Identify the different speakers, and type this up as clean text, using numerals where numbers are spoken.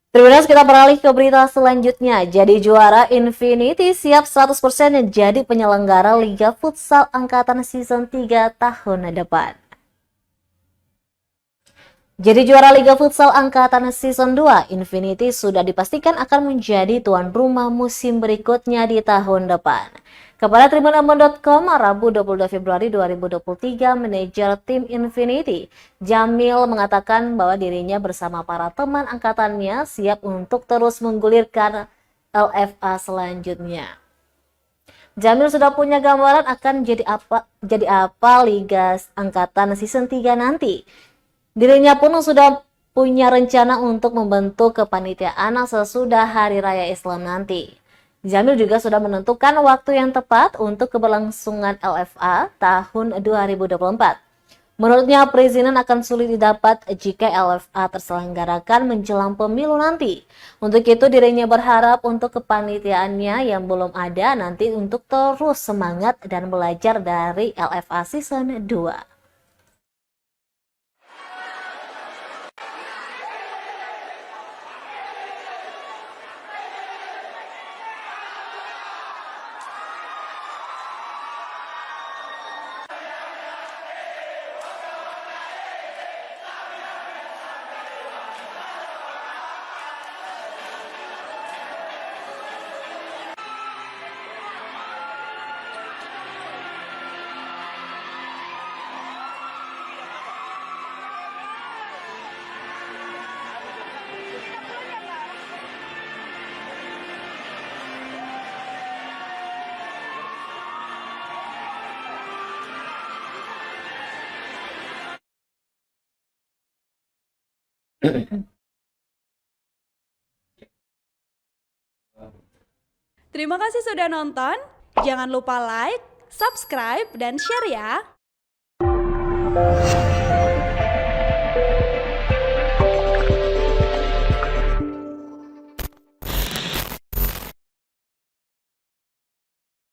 Speaker 1: Terima kasih, kita beralih ke berita selanjutnya. Jadi juara Infinity siap 100% jadi penyelenggara Liga Futsal Angkatan Season 3 tahun depan. Jadi juara Liga Futsal Angkatan Season 2, Infinity sudah dipastikan akan menjadi tuan rumah musim berikutnya di tahun depan. Kepada tribunambon.com, Rabu 22 Februari 2023, manajer tim Infinity, Jamil, mengatakan bahwa dirinya bersama para teman angkatannya siap untuk terus menggulirkan LFA selanjutnya. Jamil sudah punya gambaran akan jadi apa Liga Angkatan Season 3 nanti. Dirinya pun sudah punya rencana untuk membentuk kepanitiaan sesudah Hari Raya Islam nanti. Jamil juga sudah menentukan waktu yang tepat untuk keberlangsungan LFA tahun 2024. Menurutnya, perizinan akan sulit didapat jika LFA terselenggarakan menjelang pemilu nanti. Untuk itu, dirinya berharap untuk kepanitiaannya yang belum ada nanti untuk terus semangat dan belajar dari LFA Season 2.
Speaker 2: Terima kasih sudah nonton. Jangan lupa like, subscribe, dan share ya.